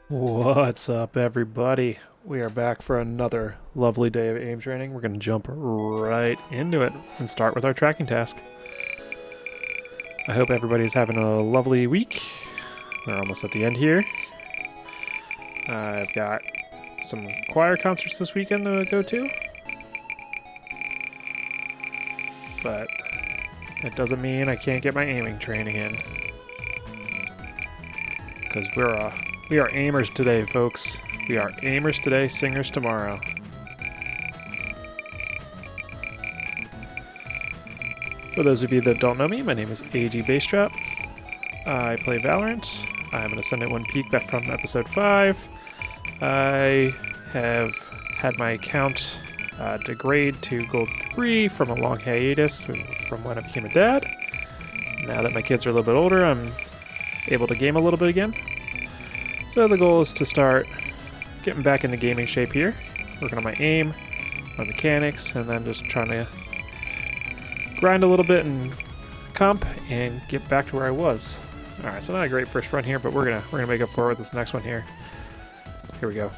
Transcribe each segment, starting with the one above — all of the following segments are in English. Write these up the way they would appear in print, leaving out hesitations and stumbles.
What's up, everybody? We are back for another lovely day of aim training. We're going to jump right into it and start with our tracking task. I hope everybody's having a lovely week. We're almost at the end here. I've got some choir concerts this weekend to go to, but it doesn't mean I can't get my aiming training in, because we are aimers today, folks. We are aimers today, singers tomorrow. For those of you that don't know me, my name is AG Bassdrop. I play Valorant. I'm an Ascendant 1 Peak back from episode 5. I have had my account degrade to Gold 3 from a long hiatus from when I became a dad. Now that my kids are a little bit older, I'm able to game a little bit again. So the goal is to start getting back into gaming shape here, working on my aim, my mechanics, and then just trying to grind a little bit in comp and get back to where I was. All right, so not a great first run here, but we're gonna make up for it with this next one here. Here we go.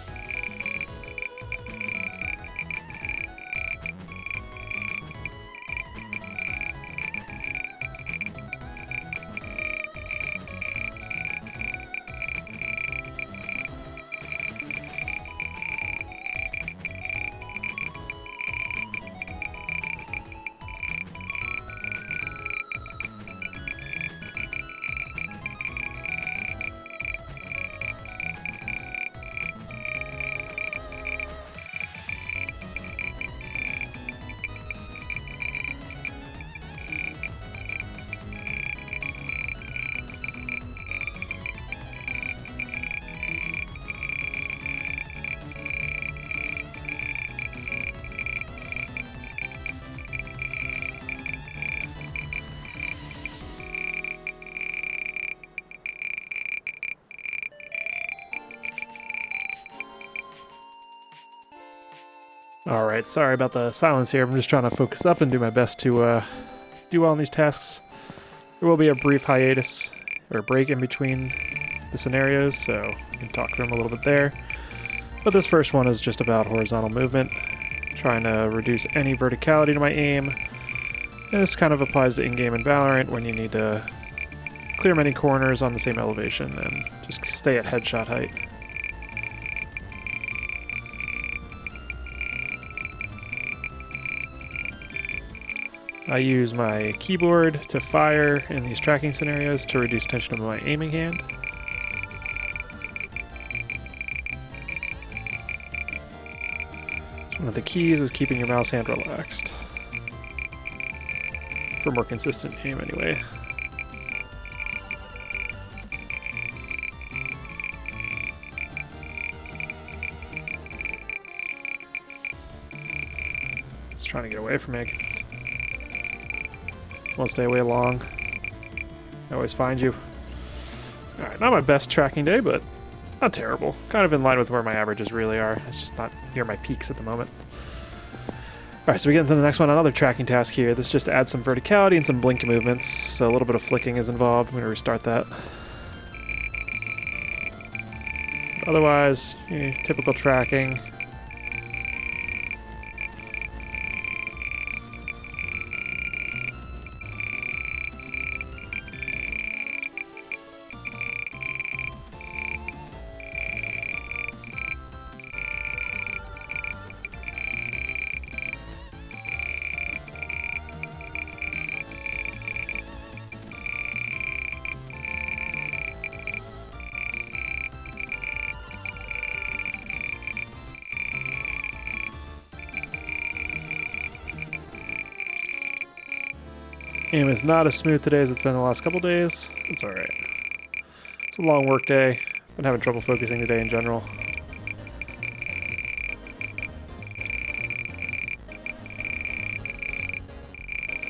Alright, sorry about the silence here. I'm just trying to focus up and do my best to do well on these tasks. There will be a brief hiatus, or break in between the scenarios, so we can talk through them a little bit there. But this first one is just about horizontal movement, trying to reduce any verticality to my aim. And this kind of applies to in-game and Valorant when you need to clear many corners on the same elevation and just stay at headshot height. I use my keyboard to fire in these tracking scenarios to reduce tension of my aiming hand. So one of the keys is keeping your mouse hand relaxed. For more consistent aim anyway. Just trying to get away from it. Won't stay away long. I always find you. Alright, not my best tracking day, but not terrible. Kind of in line with where my averages really are. It's just not near my peaks at the moment. Alright, so we get into the next one. Another tracking task here. This just adds some verticality and some blink movements. So a little bit of flicking is involved. I'm going to restart that. Otherwise, typical tracking. Aim is not as smooth today as it's been the last couple days. It's alright. It's a long work day. Been having trouble focusing today in general.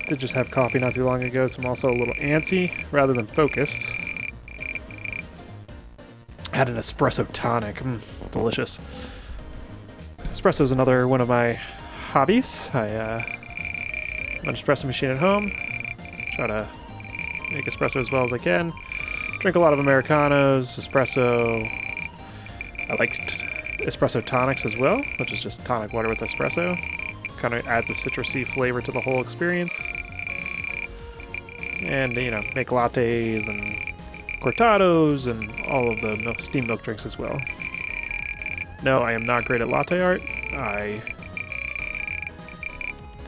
Did just have coffee not too long ago, so I'm also a little antsy rather than focused. Had an espresso tonic. Delicious. Espresso is another one of my hobbies. I have an espresso machine at home. Try to make espresso as well as I can. Drink a lot of Americanos, espresso, I liked espresso tonics as well, which is just tonic water with espresso. Kind of adds a citrusy flavor to the whole experience. And, you know, make lattes and cortados and all of the steamed milk drinks as well. No, I am not great at latte art. I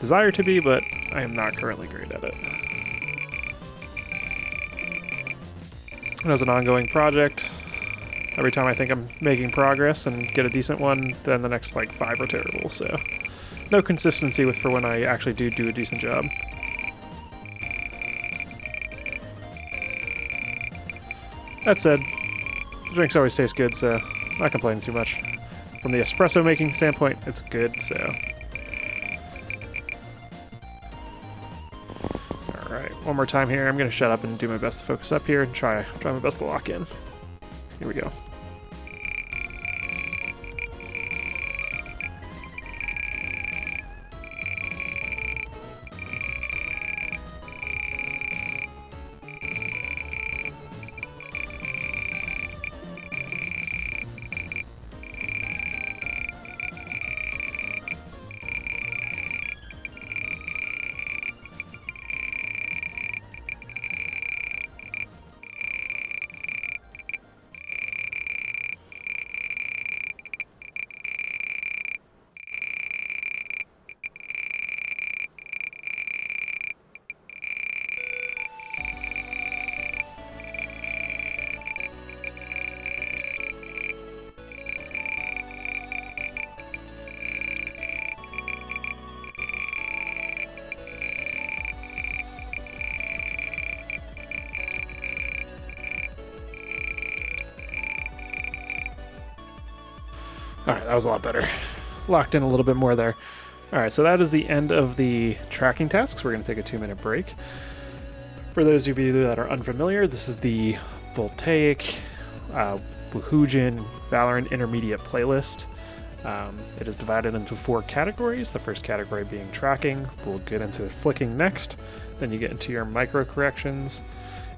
desire to be, but I am not currently great at it. And as an ongoing project, every time I think I'm making progress and get a decent one, then the next like 5 are terrible, so no consistency for when I actually do a decent job. That said, the drinks always taste good, so I'm not complaining too much. From the espresso making standpoint, it's good, so. Alright, one more time here. I'm going to shut up and do my best to focus up here and try my best to lock in. Here we go. Alright, that was a lot better. Locked in a little bit more there. Alright, so that is the end of the tracking tasks. We're going to take a 2-minute break. For those of you that are unfamiliar, this is the Voltaic Wuhujin Valorant Intermediate playlist. It is divided into 4 categories. The first category being tracking. We'll get into flicking next. Then you get into your micro corrections.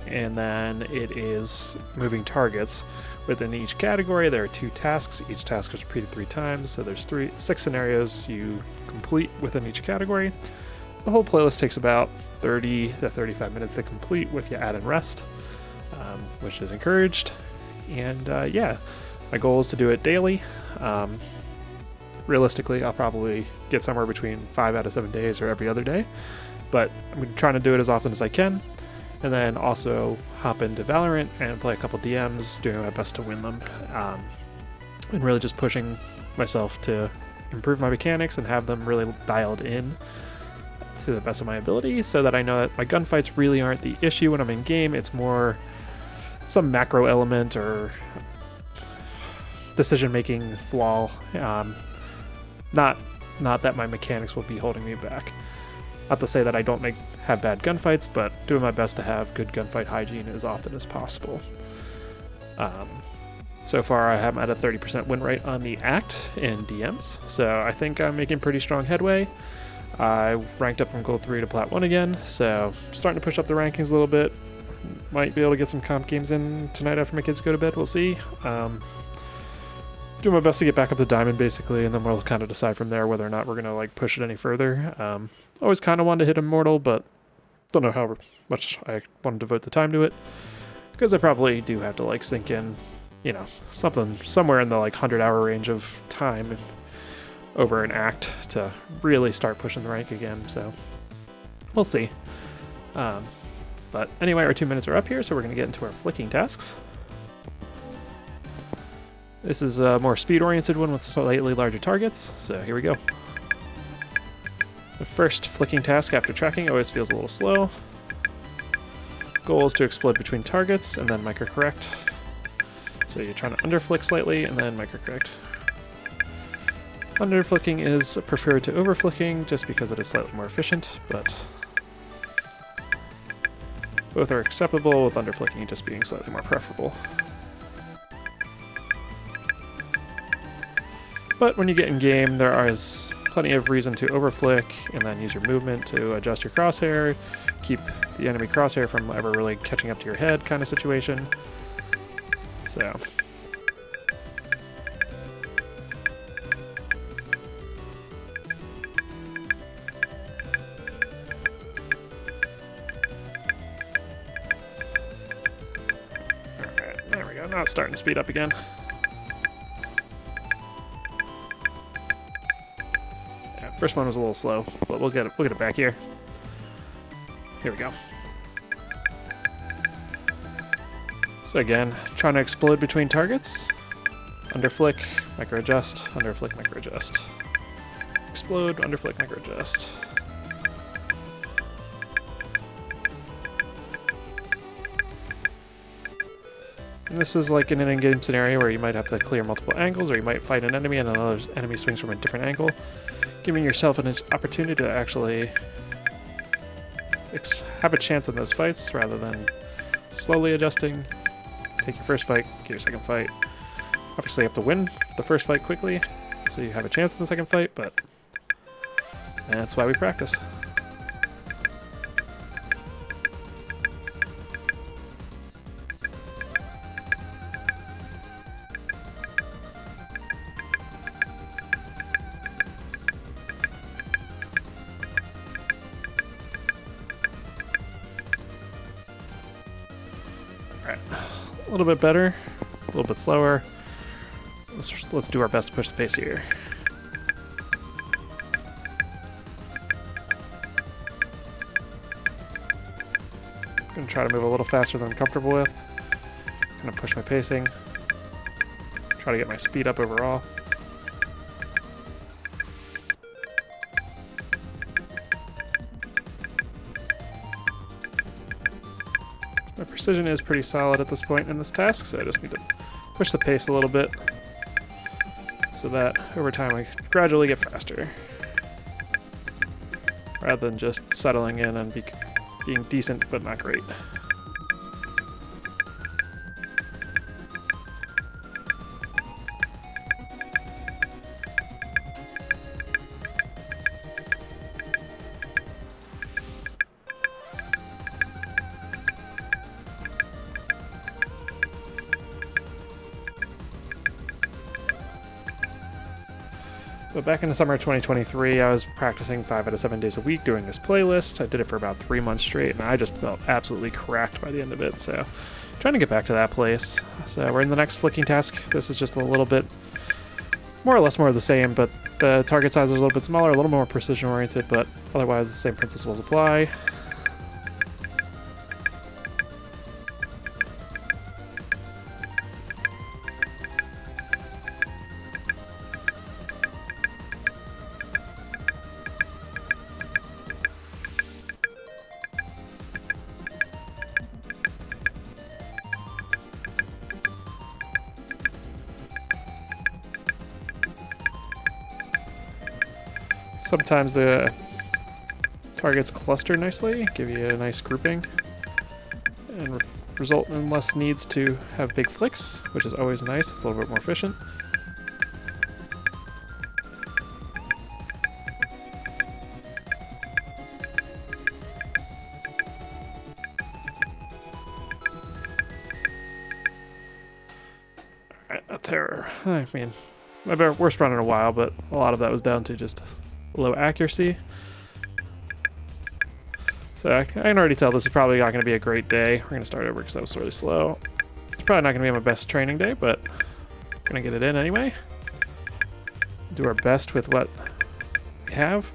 And then it is moving targets. Within each category, there are 2 tasks. Each task is repeated 3 times, so there's 6 scenarios you complete within each category. The whole playlist takes about 30 to 35 minutes to complete with you add and rest, which is encouraged. And yeah, my goal is to do it daily. Realistically, I'll probably get somewhere between 5 out of 7 days or every other day, but I'm trying to do it as often as I can. And then also hop into Valorant and play a couple DMs, doing my best to win them. And really just pushing myself to improve my mechanics and have them really dialed in to the best of my ability, so that I know that my gunfights really aren't the issue when I'm in game. It's more some macro element or decision-making flaw. Not that my mechanics will be holding me back. Not to say that I don't have bad gunfights, but doing my best to have good gunfight hygiene as often as possible. So far, I am at a 30% win rate on the Act in DMs, so I think I'm making pretty strong headway. I ranked up from Gold 3 to Plat 1 again, so starting to push up the rankings a little bit. Might be able to get some comp games in tonight after my kids go to bed, we'll see. Doing my best to get back up to Diamond, basically, and then we'll kind of decide from there whether or not we're going to like push it any further. Always kind of wanted to hit Immortal, but don't know how much I want to devote the time to it, because I probably do have to like sink in, you know, somewhere in the like 100-hour range of time over an Act to really start pushing the rank again, so we'll see. But anyway, our 2 minutes are up here, so we're going to get into our flicking tasks. This is a more speed-oriented one with slightly larger targets, so here we go. The first flicking task after tracking always feels a little slow. Goal is to explode between targets and then micro-correct. So you're trying to under-flick slightly and then micro-correct. Under-flicking is preferred to over-flicking just because it is slightly more efficient, but both are acceptable, with under-flicking just being slightly more preferable. But when you get in game, there is plenty of reason to overflick and then use your movement to adjust your crosshair, keep the enemy crosshair from ever really catching up to your head kind of situation. So Now it's starting to speed up again. Yeah, first one was a little slow, but we'll get it back here. Here we go. So again, trying to explode between targets. Under flick, micro adjust, under flick, micro adjust. Explode, under flick, micro adjust. And this is like in an in-game scenario where you might have to clear multiple angles, or you might fight an enemy and another enemy swings from a different angle, giving yourself an opportunity to actually have a chance in those fights rather than slowly adjusting. Take your first fight, get your second fight. Obviously you have to win the first fight quickly, so you have a chance in the second fight, but that's why we practice. Alright, a little bit better, a little bit slower. Let's do our best to push the pace here. Gonna try to move a little faster than I'm comfortable with. Gonna push my pacing. Try to get my speed up overall. My precision is pretty solid at this point in this task, so I just need to push the pace a little bit so that over time I gradually get faster, rather than just settling in and being decent but not great. But back in the summer of 2023, I was practicing 5 out of 7 days a week doing this playlist. I did it for about 3 months straight, and I just felt absolutely cracked by the end of it, so trying to get back to that place. So we're in the next flicking task. This is just a little bit, more or less more of the same, but the target size is a little bit smaller, a little more precision oriented, but otherwise the same principles apply. Sometimes the targets cluster nicely, give you a nice grouping, and result in less needs to have big flicks, which is always nice. It's a little bit more efficient. Alright, a terror. I mean, my worst run in a while, but a lot of that was down to just low accuracy. So I can already tell this is probably not going to be a great day. We're going to start over because that was really slow. It's probably not going to be my best training day, but we're going to get it in anyway. Do our best with what we have.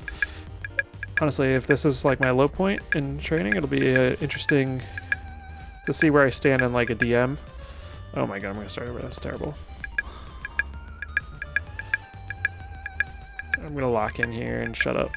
Honestly, if this is like my low point in training, it'll be interesting to see where I stand in like a DM. Oh my god, I'm going to start over. That's terrible. I'm going to lock in here and shut up.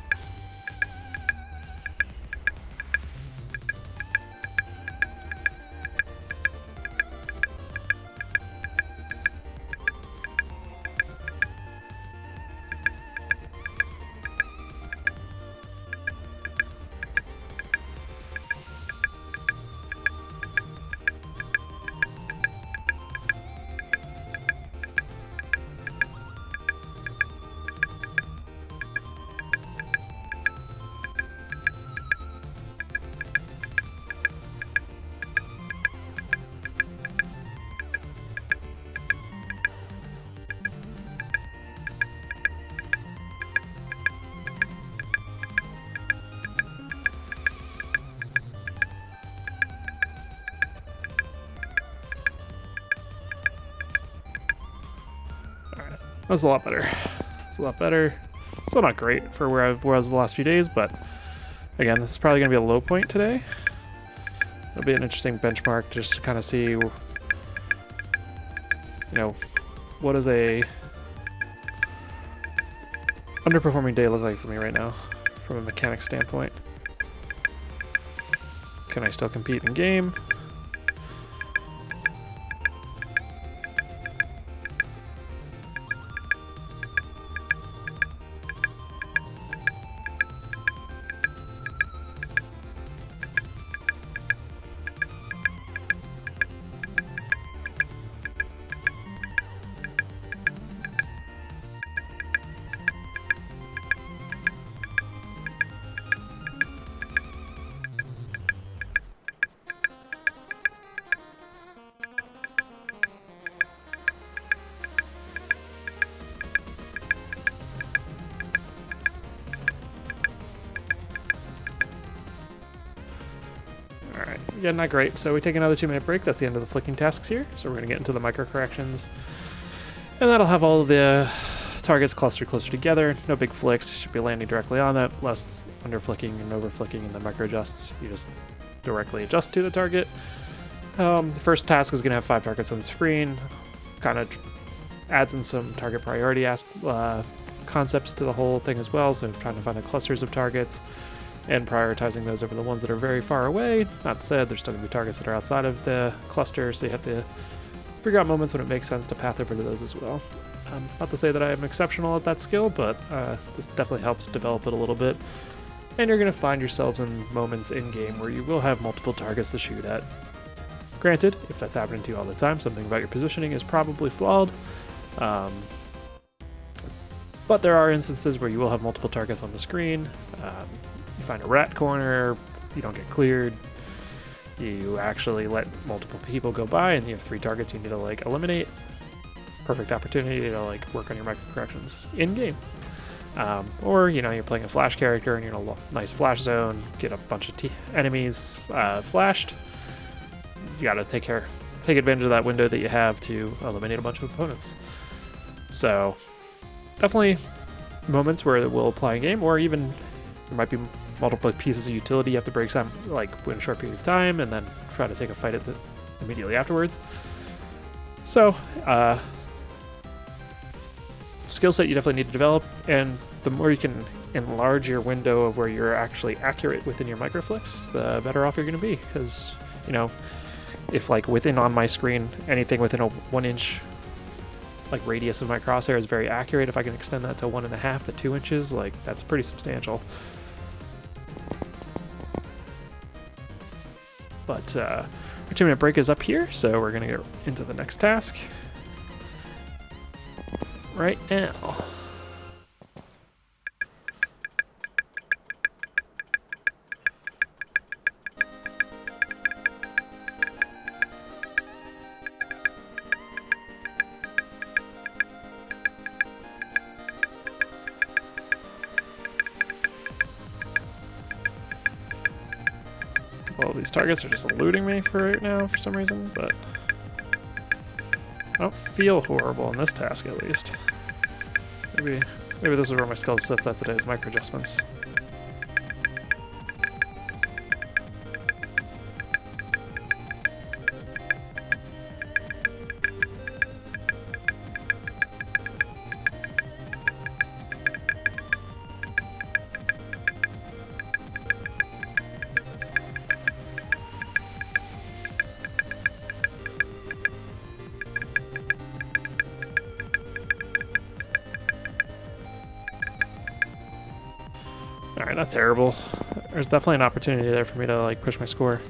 was a lot better. It's a lot better. Still not great for where I was the last few days, but again, this is probably going to be a low point today. It'll be an interesting benchmark just to kind of see, you know, what does a underperforming day look like for me right now from a mechanics standpoint. Can I still compete in game? Alright, yeah, not great. So we take another 2-minute break. That's the end of the flicking tasks here. So we're going to get into the micro corrections. And that'll have all of the targets clustered closer together. No big flicks. Should be landing directly on that. Less under flicking and over flicking in the micro adjusts. You just directly adjust to the target. The first task is going to have 5 targets on the screen. Kind of adds in some target priority concepts to the whole thing as well. So trying to find the clusters of targets and prioritizing those over the ones that are very far away. That said, there's still going to be targets that are outside of the cluster, so you have to figure out moments when it makes sense to path over to those as well. Not to say that I am exceptional at that skill, but this definitely helps develop it a little bit. And you're going to find yourselves in moments in-game where you will have multiple targets to shoot at. Granted, if that's happening to you all the time, something about your positioning is probably flawed. But there are instances where you will have multiple targets on the screen. You find a rat corner, you don't get cleared, you actually let multiple people go by and you have 3 targets you need to like eliminate. Perfect opportunity to like work on your micro corrections in game. Or you're playing a flash character and you're in a nice flash zone, get a bunch of enemies flashed. You gotta take advantage of that window that you have to eliminate a bunch of opponents. So definitely moments where it will apply in game, or even there might be multiple pieces of utility you have to break some, like in a short period of time, and then try to take a fight immediately afterwards. So, skill set you definitely need to develop, and the more you can enlarge your window of where you're actually accurate within your microflicks, the better off you're going to be. Because, if like within on my screen, anything within a 1-inch like radius of my crosshair is very accurate, if I can extend that to 1.5 to 2 inches, like that's pretty substantial. But our 2-minute break is up here, so we're going to get into the next task right now. Well, these targets are just eluding me for right now for some reason, but I don't feel horrible in this task at least. Maybe this is where my skill sets at today is micro adjustments. Alright, not terrible. There's definitely an opportunity there for me to like push my score.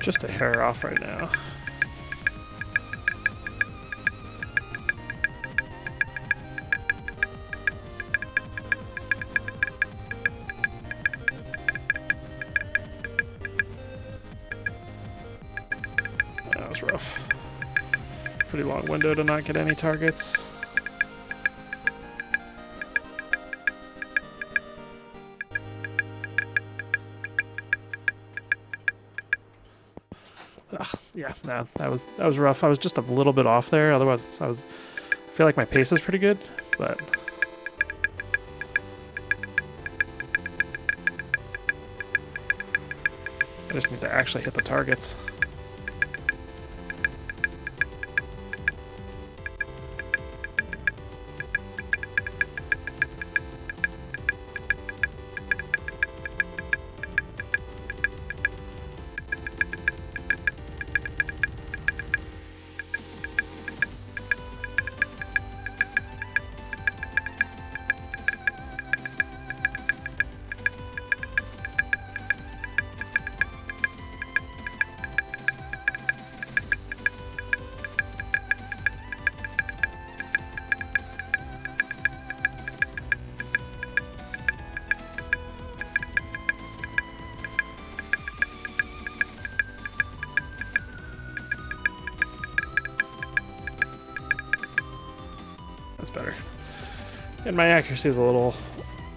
Just a hair off right now. pretty long window to not get any targets. Ugh, yeah, no, that was rough. I was just a little bit off there. Otherwise, I feel like my pace is pretty good, but I just need to actually hit the targets. That's better. And my accuracy is a little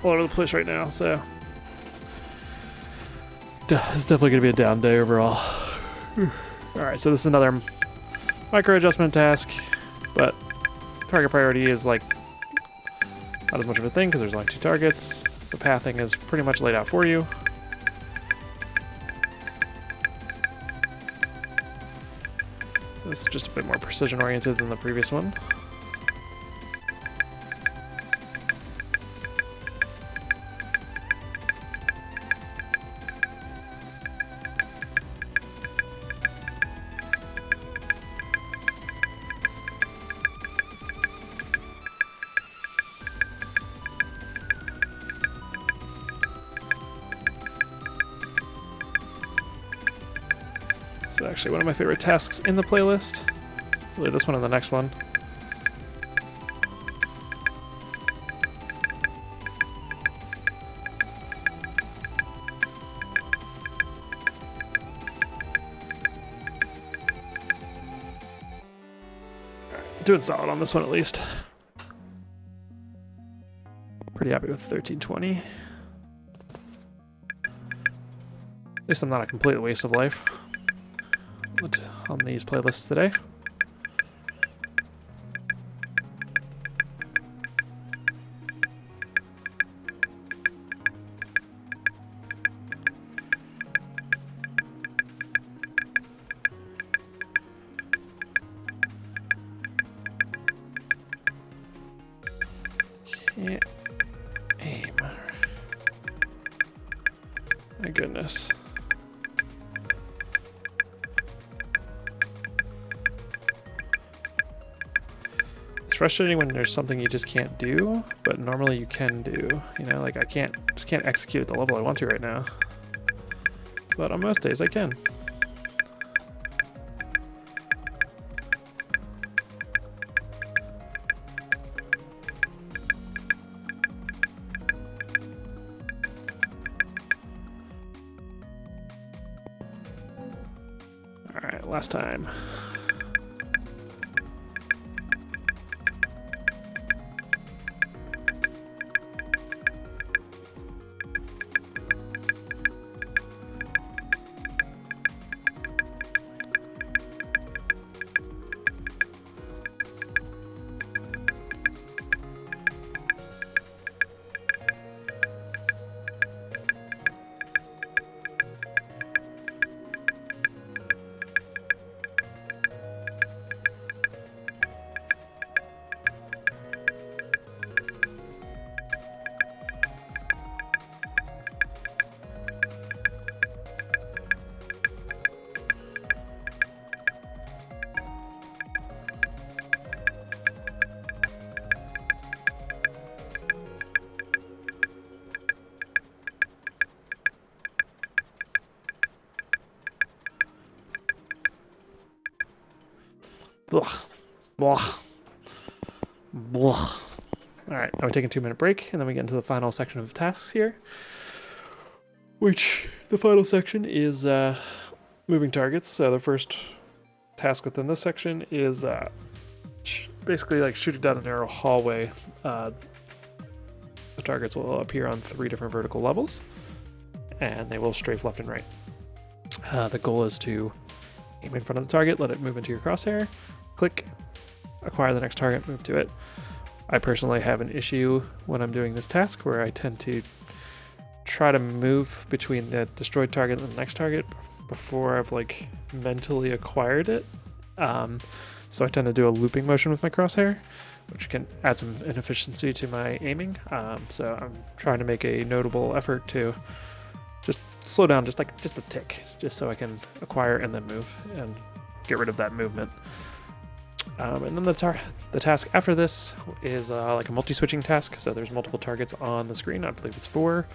all over the place right now, so it's definitely going to be a down day overall. Alright, so this is another micro adjustment task, but target priority is like not as much of a thing because there's only 2 targets. The pathing is pretty much laid out for you. So this is just a bit more precision oriented than the previous one. So actually one of my favorite tasks in the playlist. Really this one and the next one. Alright, doing solid on this one at least. Pretty happy with 1320. At least I'm not a complete waste of life on these playlists today. Can't aim. My goodness. It's frustrating when there's something you just can't do, but normally you can do. You know, like I just can't execute at the level I want to right now. But on most days I can. Alright, last time. Blah. Blah. Blah. Alright, now we're taking a 2-minute break, and then we get into the final section of tasks here. Which, the final section is moving targets. So the first task within this section is basically like shooting down a narrow hallway. The targets will appear on 3 different vertical levels, and they will strafe left and right. The goal is to aim in front of the target, let it move into your crosshair, click, acquire the next target, move to it. I personally have an issue when I'm doing this task where I tend to try to move between the destroyed target and the next target before I've like mentally acquired it. So I tend to do a looping motion with my crosshair, which can add some inefficiency to my aiming. So I'm trying to make a notable effort to just slow down just a tick, just so I can acquire and then move and get rid of that movement. And then the task after this is like a multi-switching task. So there's multiple targets on the screen. I believe it's 4.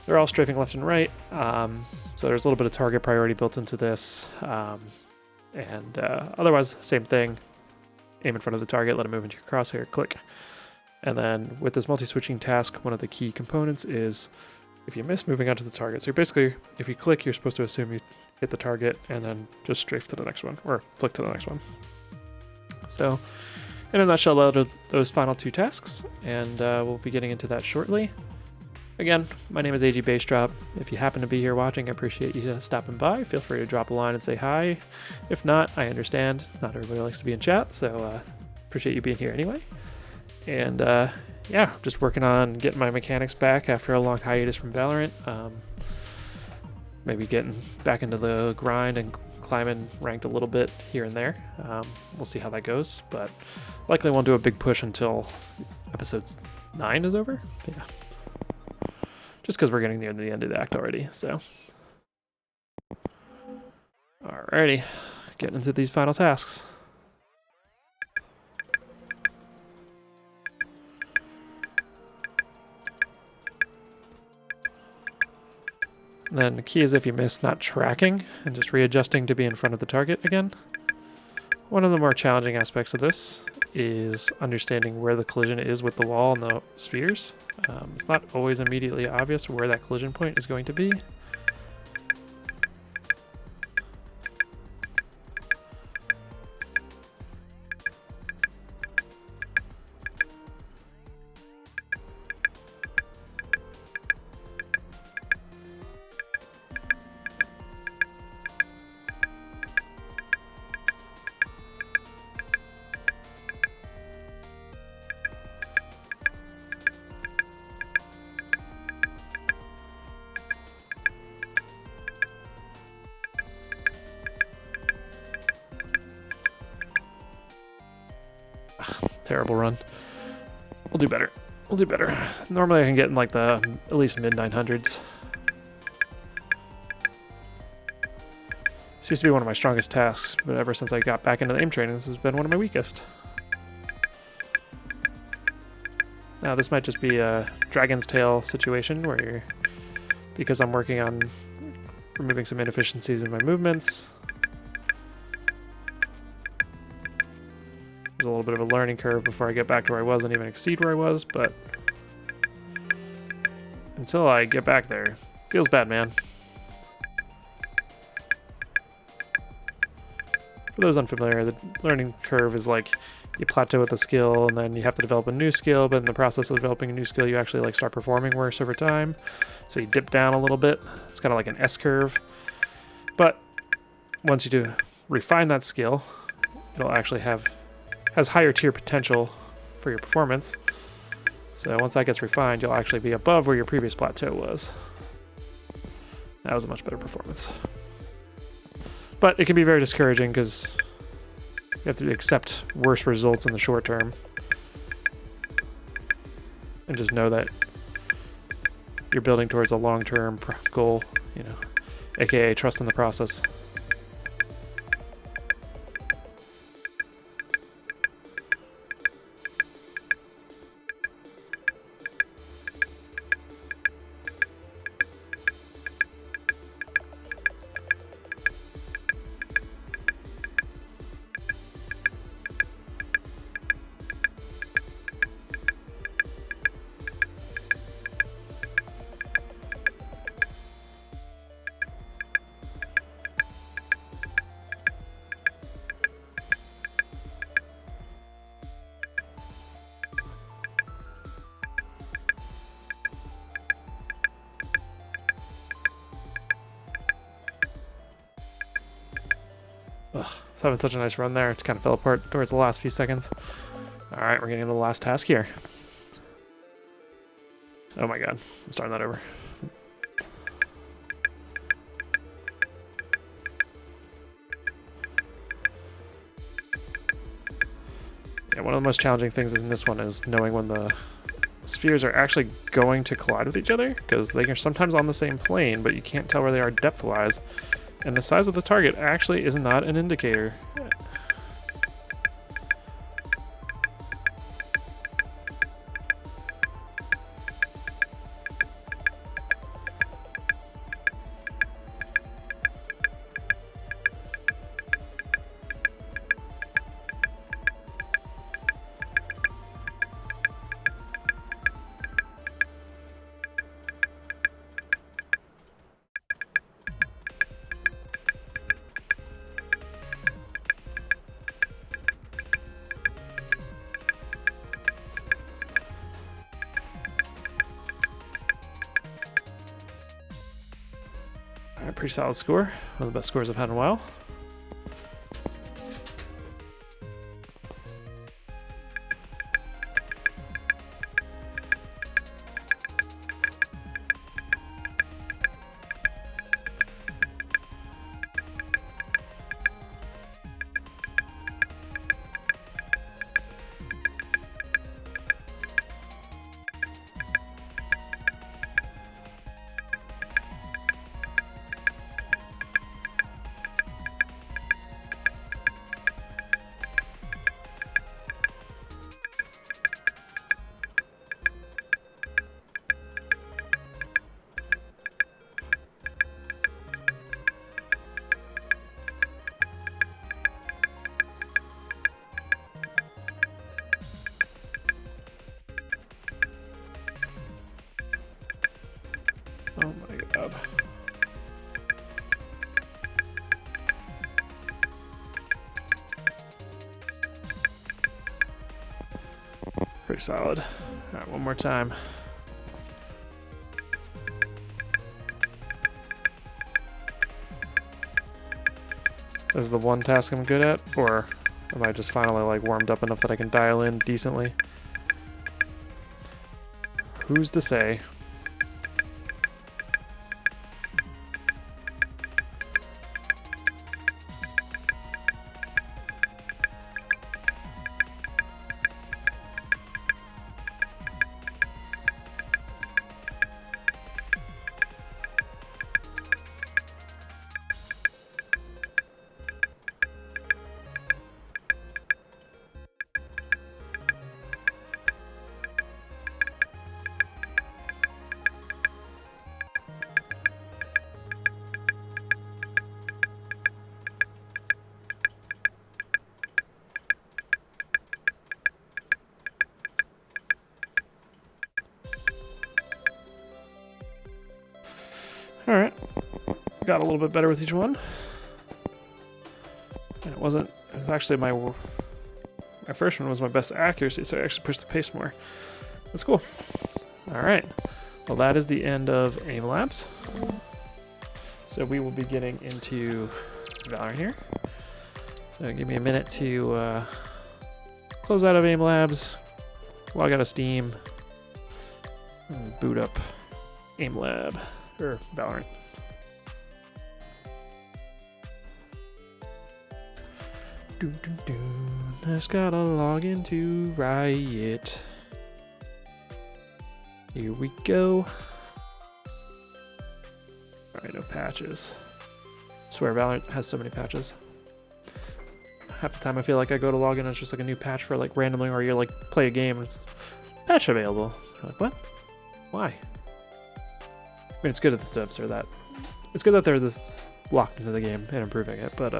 They're all strafing left and right. So there's a little bit of target priority built into this. And otherwise, same thing. Aim in front of the target, let it move into your crosshair, click. And then with this multi-switching task, one of the key components is if you miss, moving on to the target. So basically, if you click, you're supposed to assume you hit the target and then just strafe to the next one, or flick to the next one. So in a nutshell, those final 2 tasks, and we'll be getting into that shortly. Again, my name is AG Bassdrop. If you happen to be here watching, I appreciate you stopping by. Feel free to drop a line and say hi. If not, I understand. Not everybody likes to be in chat, so appreciate you being here anyway. And yeah, just working on getting my mechanics back after a long hiatus from Valorant. Maybe getting back into the grind and climbing ranked a little bit here and there. We'll see how that goes, but likely won't do a big push until episode 9 is over. Yeah. Just because we're getting near the end of the act already, so. Alrighty, getting into these final tasks. And then the key is if you miss, not tracking and just readjusting to be in front of the target again. One of the more challenging aspects of this is understanding where the collision is with the wall and the spheres. It's not always immediately obvious where that collision point is going to be. Terrible run. We'll do better. We'll do better. Normally I can get in like the at least mid 900s. This used to be one of my strongest tasks, but ever since I got back into the aim training, this has been one of my weakest. Now this might just be a Dragon's Tail situation where you're, because I'm working on removing some inefficiencies in my movements. There's a little bit of a learning curve before I get back to where I was and even exceed where I was, but until I get back there, feels bad, man. For those unfamiliar, the learning curve is like you plateau with a skill and then you have to develop a new skill, but in the process of developing a new skill, you actually like start performing worse over time. So you dip down a little bit. It's kind of like an S curve. But once you do refine that skill, it'll actually has higher tier potential for your performance. So once that gets refined, you'll actually be above where your previous plateau was. That was a much better performance. But it can be very discouraging because you have to accept worse results in the short term. And just know that you're building towards a long-term goal, you know, aka trust in the process. It's having such a nice run there. It kind of fell apart towards the last few seconds. All right, we're getting to the last task here. Oh my god, I'm starting that over. Yeah, one of the most challenging things in this one is knowing when the spheres are actually going to collide with each other, because they are sometimes on the same plane, but you can't tell where they are depth-wise. And the size of the target actually is not an indicator. Alright, pretty solid score. One of the best scores I've had in a while. Oh my god. Pretty solid. Alright, one more time. This is the one task I'm good at, or am I just finally like warmed up enough that I can dial in decently? Who's to say? Alright, got a little bit better with each one. And it was actually my first one was my best accuracy, so I actually pushed the pace more. That's cool. Alright, well that is the end of AIM Labs. So we will be getting into Valorant here. So give me a minute to close out of AIM Labs, log out of Steam, and boot up AIM Lab. Or Valorant. Just gotta log into Riot. Here we go. Alright, no patches. I swear Valorant has so many patches. Half the time I feel like I go to log in and it's just like a new patch for like randomly, or you're like play a game and it's patch available. You're like, what? Why? I mean, it's good that the devs are that. It's good that they're this locked into the game and improving it, but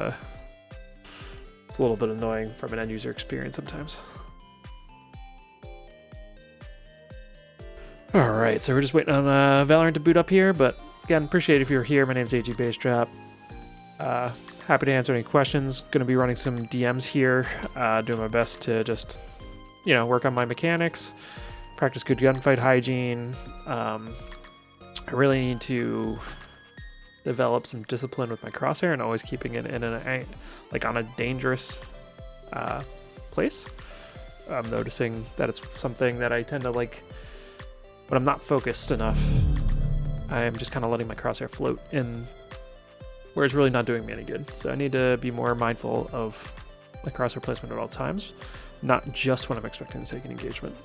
it's a little bit annoying from an end user experience sometimes. Alright, so we're just waiting on Valorant to boot up here, but again, appreciate it if you're here. My name's AG Basetrap. Happy to answer any questions. Going to be running some DMs here, doing my best to just, work on my mechanics, practice good gunfight hygiene. I really need to develop some discipline with my crosshair and always keeping it in like on a dangerous place. I'm noticing that it's something that I tend to like when I'm not focused enough. I'm just kind of letting my crosshair float in where it's really not doing me any good. So I need to be more mindful of my crosshair placement at all times, not just when I'm expecting to take an engagement.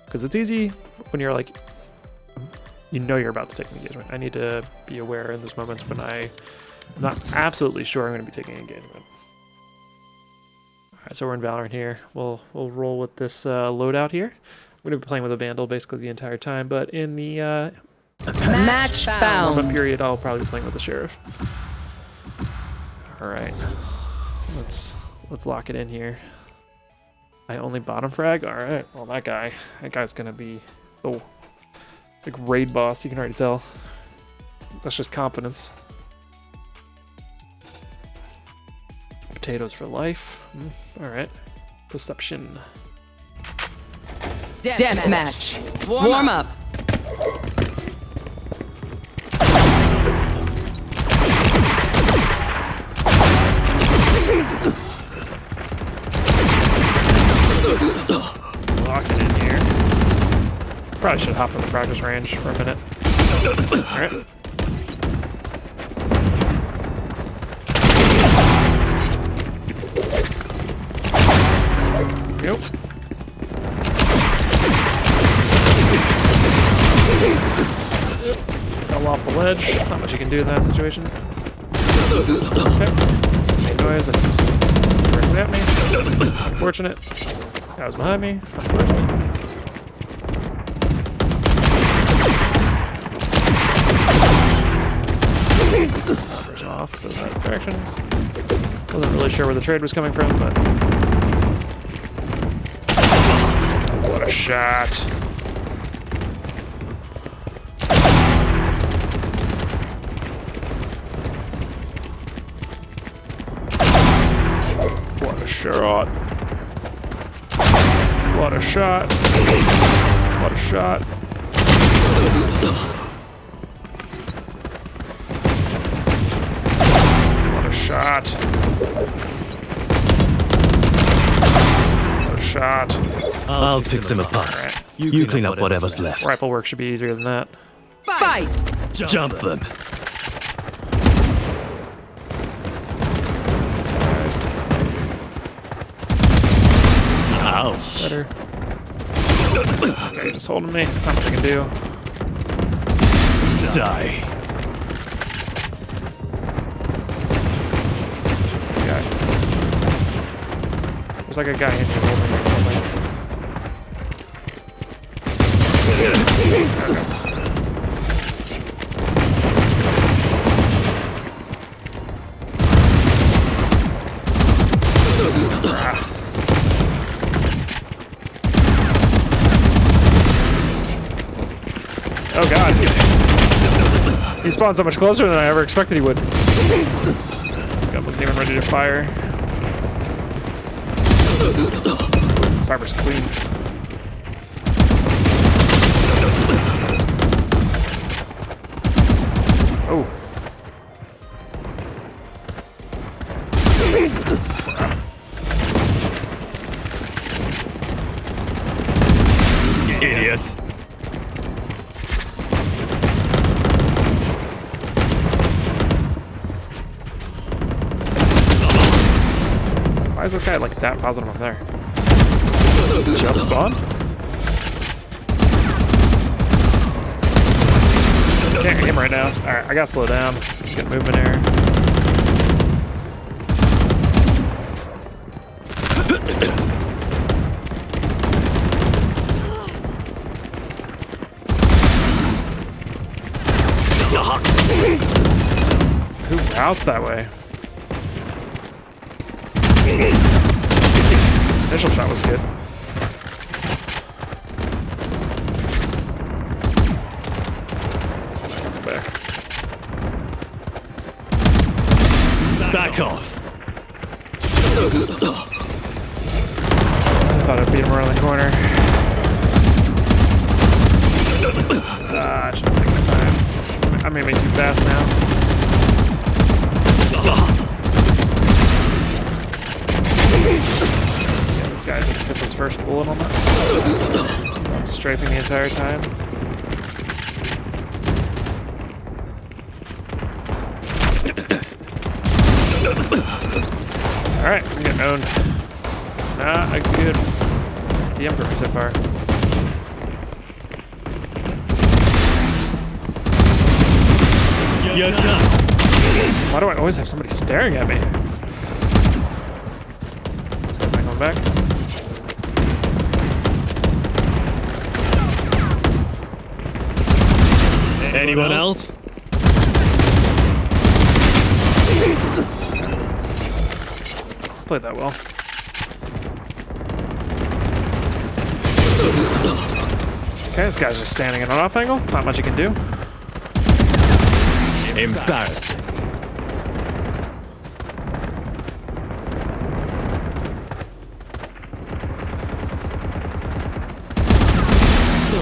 Because it's easy when you're like, you know you're about to take an engagement. I need to be aware in those moments when I'm not absolutely sure I'm going to be taking an engagement. Alright, so we're in Valorant here. We'll roll with this loadout here. I'm going to be playing with a Vandal basically the entire time, but in the match found warm-up period, I'll probably be playing with the Sheriff. Alright, let's lock it in here. I only bottom frag? Alright, well that guy's gonna be the big raid boss, you can already tell. That's just confidence. Potatoes for life. Alright. Perception. Deathmatch. Warm up. Lock it in here. Probably should hop in the practice range for a minute. Alright. Yep. Fell off the ledge. Not much you can do in that situation. Okay. Made noise and just directly at me. Unfortunate. Guy was behind me. Unfortunate. First off, goes that direction. Wasn't really sure where the trade was coming from, but what a shot. What a shot. What a shot. What a shot. What a shot. What a shot. I'll pick them apart. Right. You clean up whatever's left. Rifle work should be easier than that. Fight! Jump them. Ouch. Better. Okay, just holding me. Not much I can do. Die. Guy. There's like a guy in here holding me or something. Okay. Oh god. He spawned so much closer than I ever expected he would. Gun wasn't even ready to fire. Sniper's clean. Oh. Idiot. Why is this guy like that positive up there? Just spawned? Can't aim right now. Alright, I gotta slow down. Get movement here. Who routes that way? Initial shot was good. Back. Back off. I thought I'd beat him around the corner. Ah, I should have taken the time. I'm aiming too fast now. Yeah, this guy just hits his first bullet on that. I'm strafing the entire time. Alright, I'm getting owned. Not a good DM for me so far. You're done. Why do I always have somebody staring at me? So am I going back? Anyone else? Played that well. Okay, this guy's just standing in an off angle. Not much he can do. Embarrassing.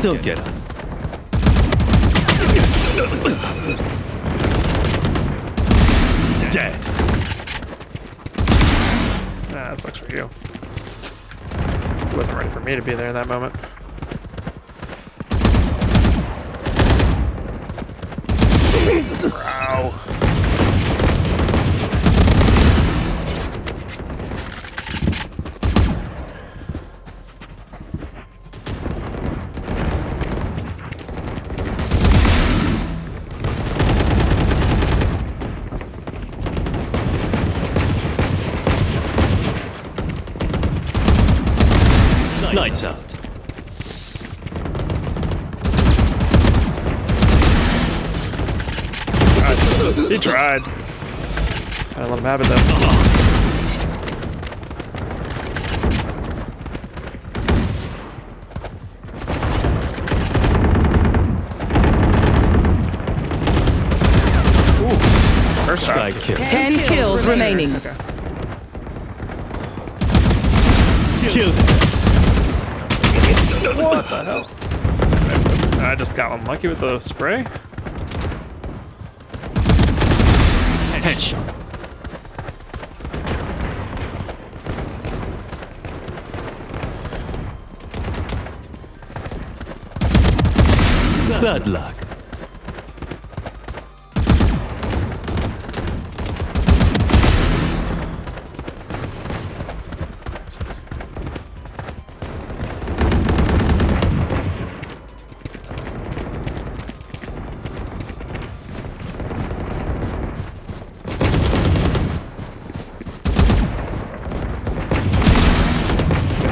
Don't get up. Dead. Nah, that sucks for you. He wasn't ready for me to be there in that moment. Wow. Lights out. He tried. I let him have it though. Ooh, first Strike shot. kill. 10 kills remaining. Okay. Kill. What the hell? I just got unlucky with the spray. Headshot. Bad luck.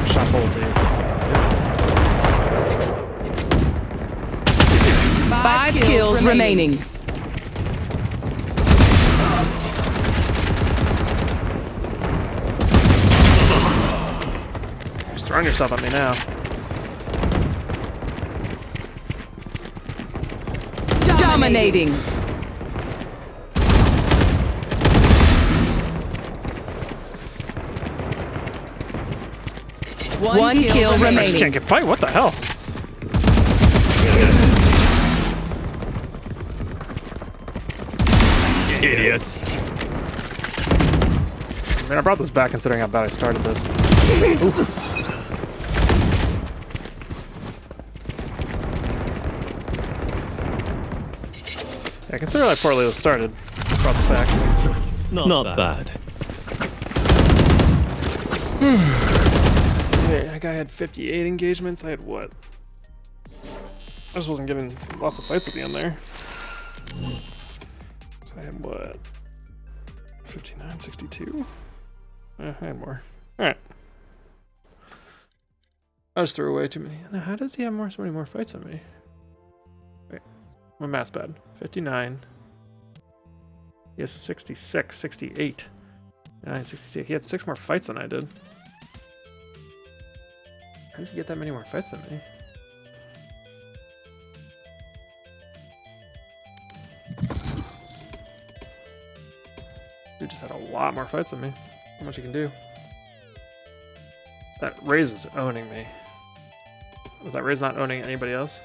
Shot bolts here. 5 kills remaining. You're just throwing yourself at me now. Dominating. One kill I just remaining. can't get fight. What the hell? Idiot. I mean, I brought this back considering how bad I started this. Yeah, consider how poorly this started. Brought this back. Not bad. Yeah, that guy had 58 engagements. I had what? I just wasn't getting lots of fights at the end there. So I had what? 59, 62? I had more. Alright. I just threw away too many. Now, how does he have so many more fights than me? Wait, my math's bad. 59. He has 66, 68. 9, 62. He had 6 more fights than I did. How did you get that many more fights than me? Dude just had a lot more fights than me. How much you can do? That Raze was owning me. Was that Raze not owning anybody else?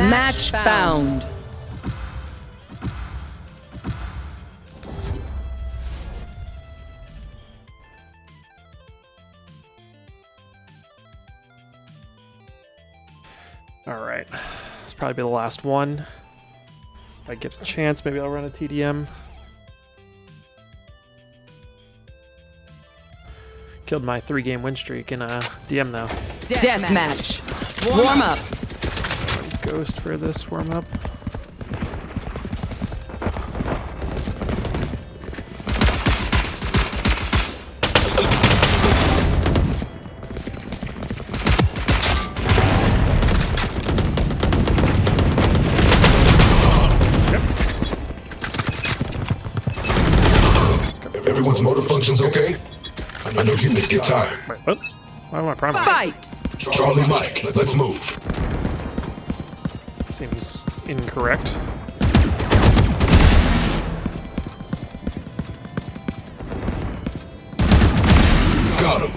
Match found. All right, this will probably be the last one. If I get a chance, maybe I'll run a TDM. Killed my 3-game win streak in a DM though. Deathmatch. Warm up. Ghost for this warm up. Everyone's motor functions okay? I know humans get tired. Wait, what? Why am I primary? Fight. Charlie Mike, let's move. Seems incorrect. Got him.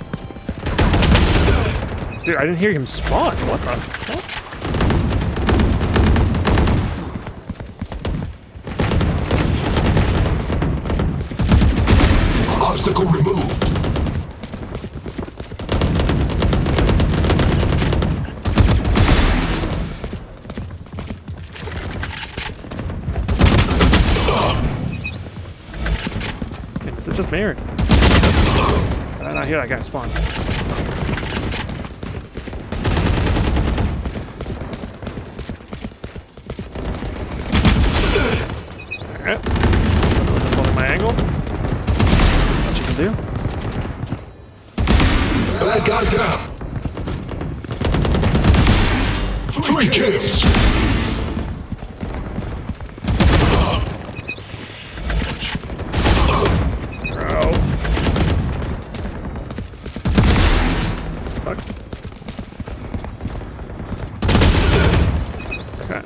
Dude, I didn't hear him spawn. What the fuck? Obstacle removed. Is it just me or? Did I not hear that guy spawn? Alright. Just holding my angle. What you can do? Bad guy down. 3 kills. Bro. Fuck. Okay.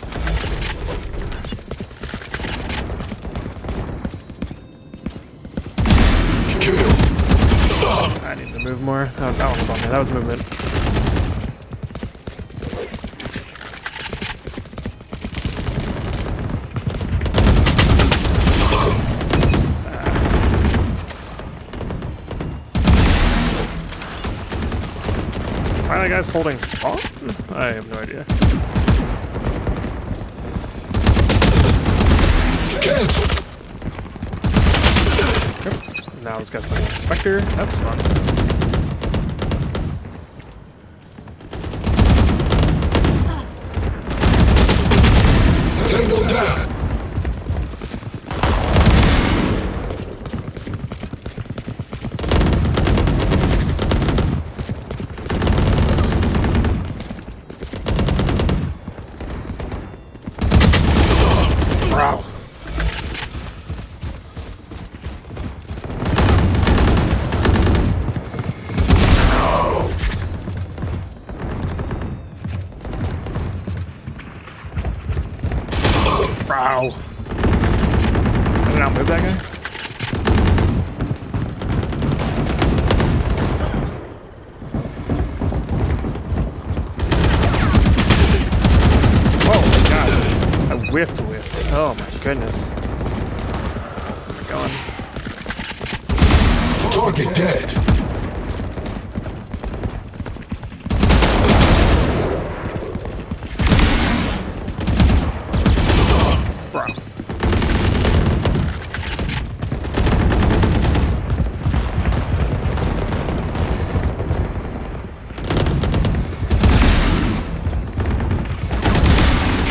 Kill. I need to move more. Oh, that one was on me. That was movement. Why are the guys holding spawn? I have no idea. Cancel. Now this guy's playing Spectre. That's fun. Tango down. Wow. Wow. Did I outmove that guy? Oh my god. I whiffed. Oh my goodness. Where am I going? Target dead. Bro.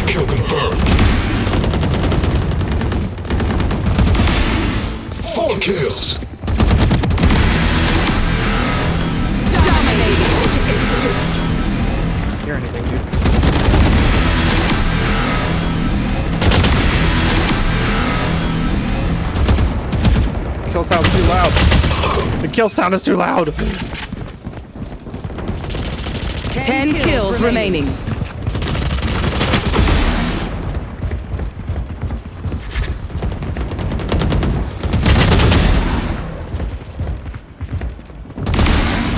Kill confirmed. 4 kills. Dominating. Hear anything, dude? Kill sound's too loud. The kill sound is too loud. 10 kills remaining.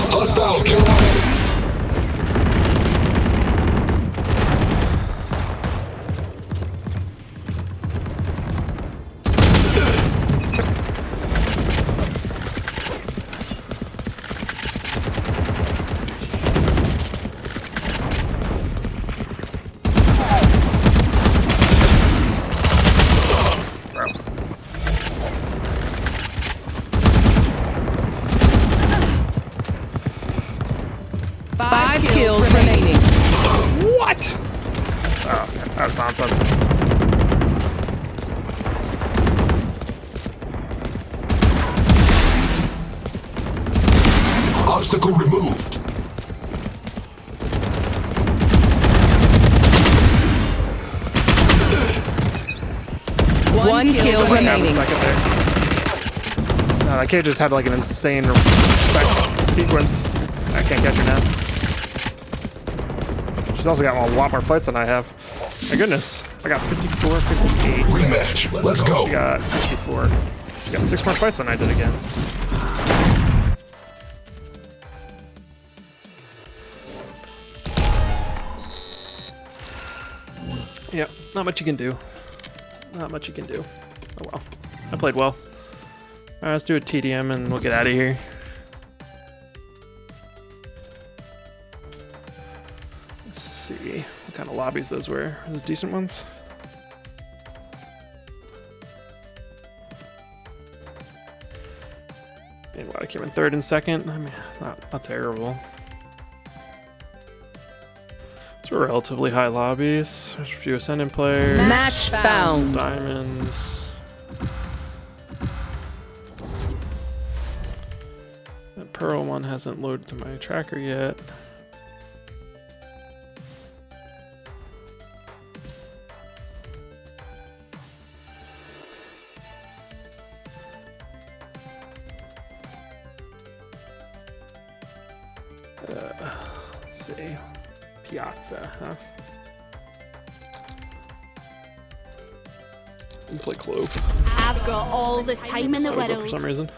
Hostile kill. That's nonsense. Obstacle removed. One kill Have a remaining. second there. That kid just had like an insane sequence. I can't catch her now. She's also got a lot more fights than I have. My goodness. I got 54, 58. Rematch. Let's go. She got 64. She got 6 more fights than I did again. Yep, not much you can do. Not much you can do. Oh well. I played well. Alright, let's do a TDM and we'll get out of here. Let's see what kind of lobbies those were. Are those decent ones? And what, I came in 3rd and 2nd? I mean, not terrible. These were relatively high lobbies. There's a few Ascendant players. Match found. Diamonds. That Pearl one hasn't loaded to my tracker yet. Let's see. Piazza, huh? And play Clove. I've got all the time in the Soba world. for some reason.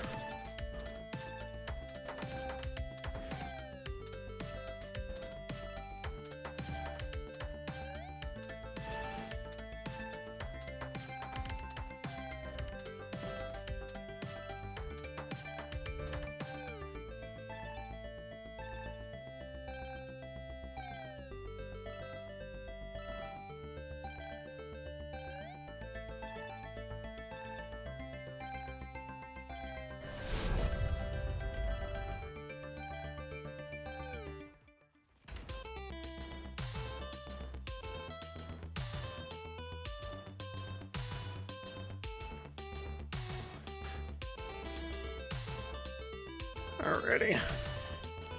Alrighty.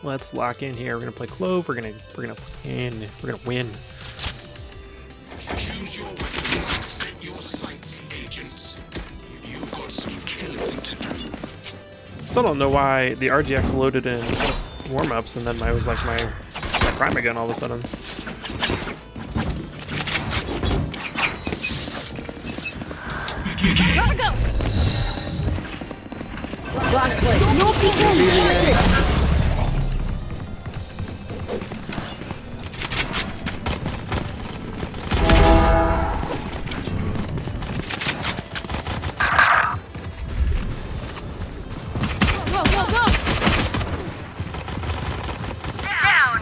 Let's lock in here. We're gonna play Clove. We're gonna win. We're gonna win. Choose your weapons and set your sights, agents. You've got some killing to do. Still don't know why the RGX loaded in warm-ups and then I was like my prime again all of a sudden. Gotta go! Last place. No peeking! Go, go, go! Down!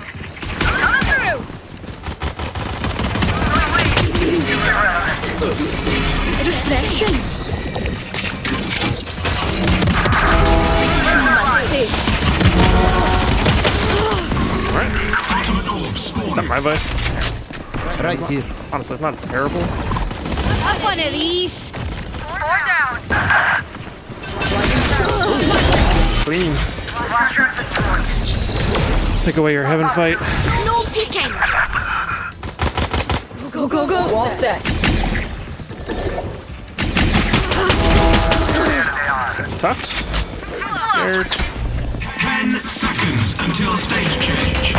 Coming through! Distraction! Alright. Is that my voice? Right here. Honestly, it's not terrible. Have one of these! Four down! Clean. Take away your heaven fight. No peeking! Go, go, go! Wall set! This guy's tucked. He's scared. 10 seconds until stage change.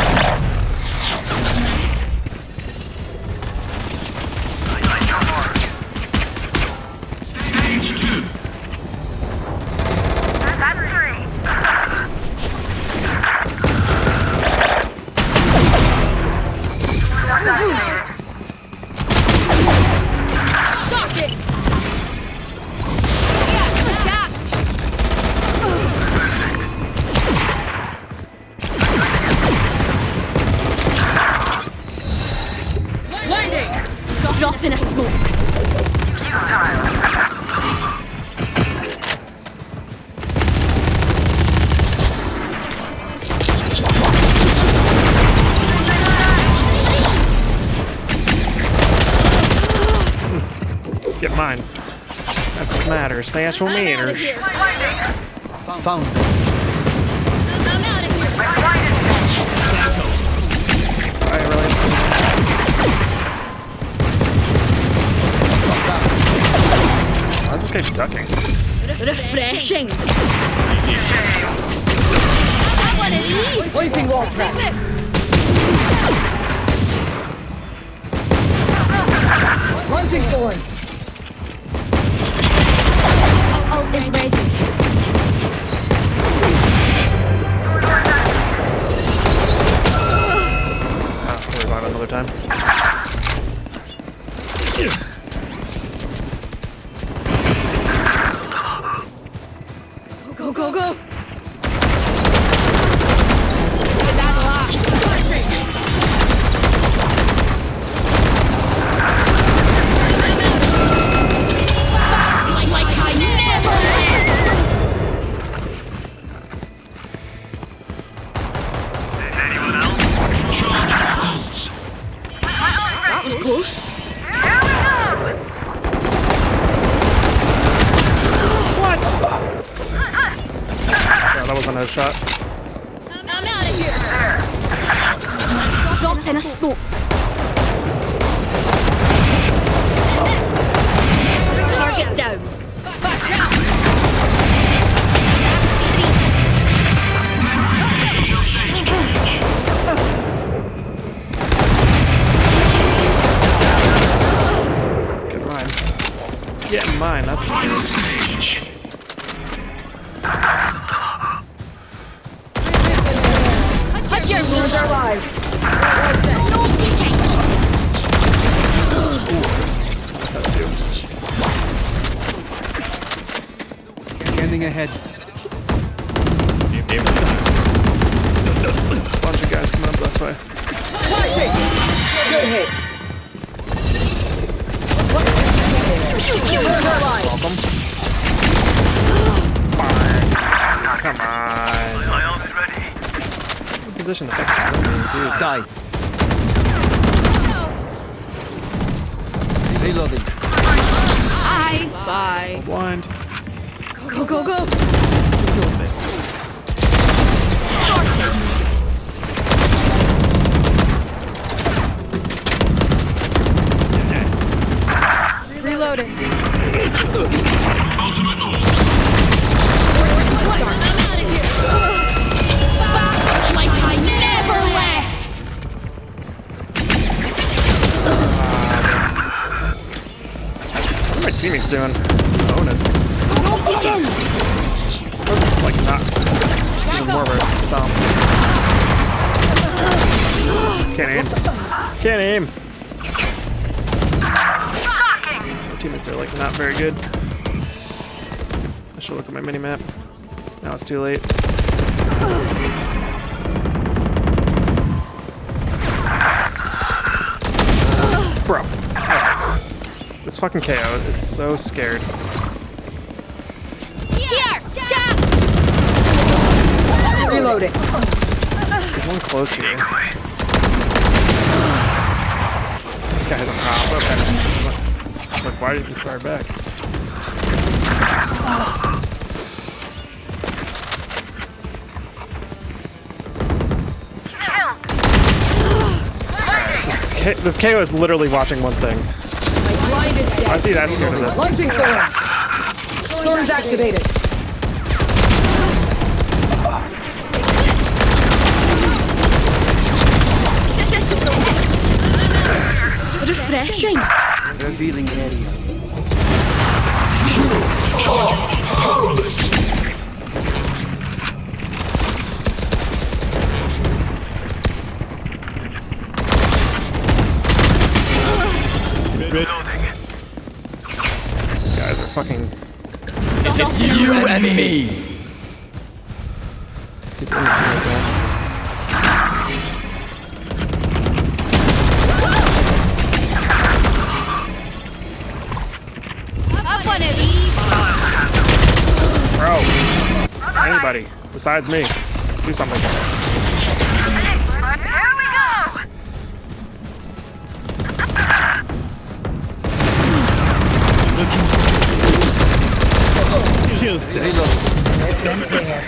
Stage 2. Stop it! Yeah, catch! Landing! Drop in a smoke. Get mine. That's what matters. That's what matters. Found. I'm out of here. I really. Why is this guy ducking? Refreshing. I want of these. Placing wall trap. Take this. Launching thorns. Ult is ready. We'll revive another time. Go, go, go. Like I never Charge your ults. That was close. What? Yeah, that wasn't a shot. I'm out of here. Drop in a smoke. Target down. Watch out. 10 seconds until stage change. Get mine. Get mine. That's Final stage. Cut your moves are live. No peeking. that too. Scanning ahead. Bunch of guys coming up this way. Good hit. Welcome. Fine. Come on. Good position to fix. Dude. Die. Reloading. Bye. Bye. Blind. Go, go, go. Reloading. Ultimate ult. I'm out of here. Like I never left. What are my teammates doing? Own it. No peeking. It's like not even more of a stomp. Can't aim. Can't aim. My teammates are like not very good. I should look at my mini map. Now it's too late. Bro. This fucking KO is so scared. Here. Down. Reloading. There's one close here. This guy has a pop. Okay. It's like, why did you fire back? This KO is literally watching one thing. Blind is Why is he that scared of this? Launching thorns. Thorns activated. Refreshing. Revealing area. These guys are fucking. You and me. He's in the field, man. Up one of these. Bro. Anybody besides me. Do something. Kill them. Let them tear.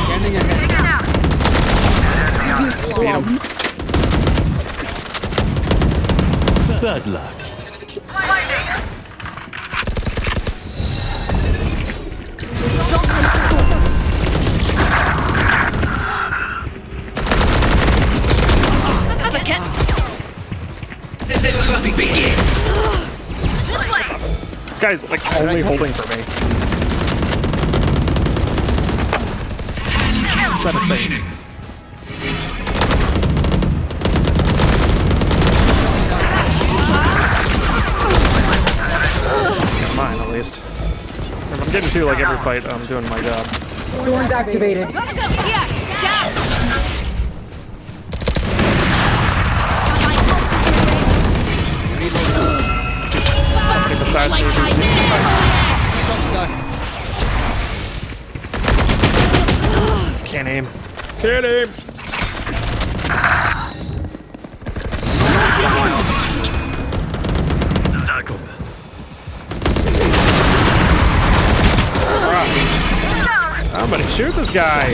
Scanning ahead. Beat him. Bad luck. Have a kit. This way. This guy's like only holding for me. Kills remaining. Mine at least. If I'm getting to like every fight, I'm doing my job. Thorns activated. Go, go, go. Yeah, gas. Somebody beside me. Can't aim. Can't aim. Somebody shoot this guy.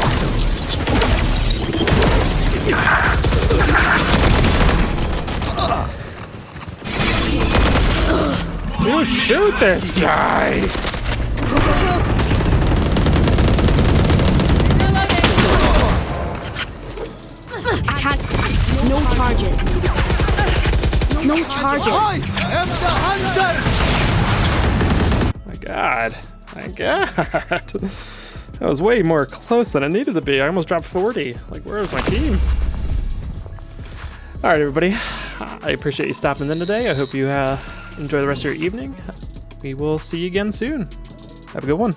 You shoot this guy. I can't. No charges. No charges. My God. My God. That was way more close than it needed to be. I almost dropped 40. Like, where is my team? All right, everybody. I appreciate you stopping in today. I hope you enjoy the rest of your evening. We will see you again soon. Have a good one.